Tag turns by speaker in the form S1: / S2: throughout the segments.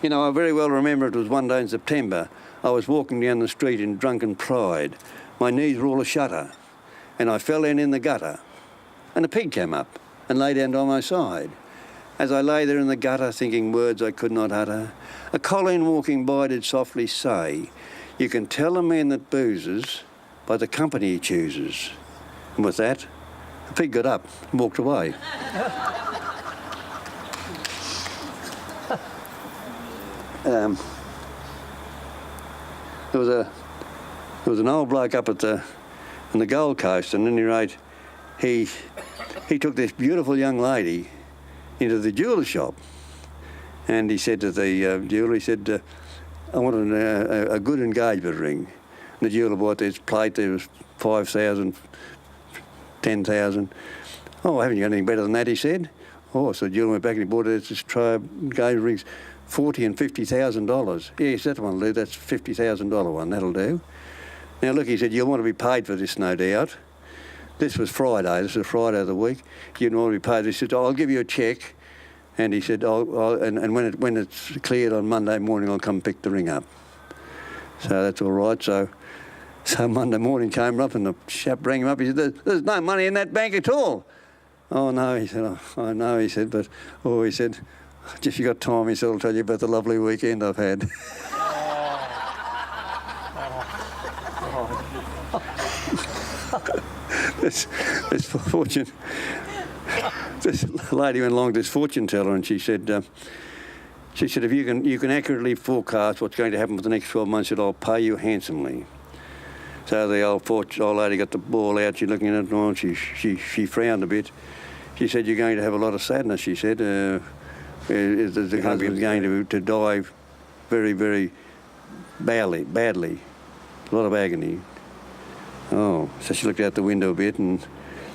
S1: You know, I very well remember it was one day in September. I was walking down the street in drunken pride. My knees were all a-shutter, and I fell in the gutter. And a pig came up and lay down by my side. As I lay there in the gutter, thinking words I could not utter, a colleen walking by did softly say, "You can tell a man that boozes by the company he chooses." And with that, the pig got up and walked away. There was an old bloke up on the Gold Coast, and at any rate, he took this beautiful young lady into the jeweller shop, and he said to the jeweller, he said, "I want a good engagement ring." And the jeweller bought this plate. There was 5,000, 10,000. "Oh, haven't you got anything better than that?" he said. "Oh," so the jeweller went back and he bought this tray of engagement rings. $40,000 and $50,000. Yes, that one will do. That's $50,000 one. That'll do. Now, look, he said, you'll want to be paid for this, no doubt. This was Friday. This was Friday of the week. You'd want to be paid. He said, I'll give you a cheque. And he said, and when it's cleared on Monday morning, I'll come pick the ring up. So that's all right. So Monday morning came up, and the chap rang him up. He said, there's no money in that bank at all. "Oh, no," he said. "Oh, I know," he said, but, he said, "If you got time," he said, "I'll tell you about the lovely weekend I've had." This fortune. This lady went along to this fortune teller, and she said, if you can accurately forecast what's going to happen for the next 12 months, I'll pay you handsomely. So the old lady got the ball out. She's looking at it, and she frowned a bit. She said, "You're going to have a lot of sadness," she said. The husband's going to die very, very badly. A lot of agony. Oh, so she looked out the window a bit, and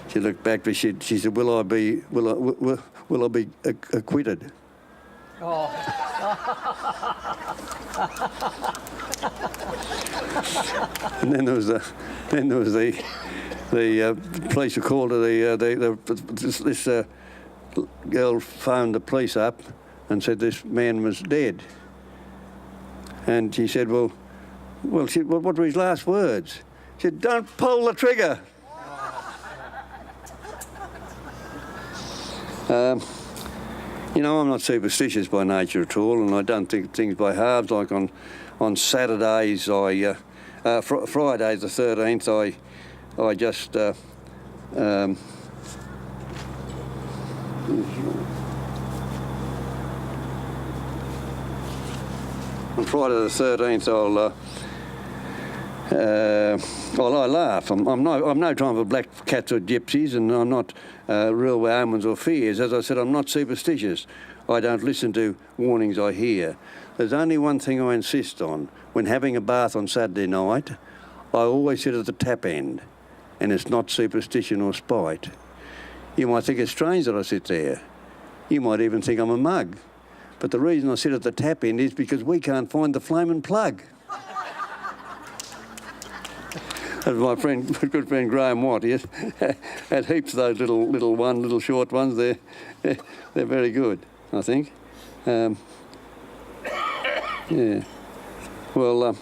S1: she looked back, but she said, will I be acquitted?" Oh. And then there was the police were called to this girl phoned the police up and said this man was dead. And she said, well, what were his last words? She said, "Don't pull the trigger." You know, I'm not superstitious by nature at all, and I don't think things by halves. Like on Saturdays, Friday the 13th, I just on Friday the 13th, I laugh. I'm no time for black cats or gypsies, and I'm not real omens or fears. As I said, I'm not superstitious. I don't listen to warnings I hear. There's only one thing I insist on. When having a bath on Saturday night, I always sit at the tap end, and it's not superstition or spite. You might think it's strange that I sit there. You might even think I'm a mug. But the reason I sit at the tap end is because we can't find the flaming plug. As my good friend Graham Watt, he had heaps of those little short ones. They're very good, I think. Yeah. Well,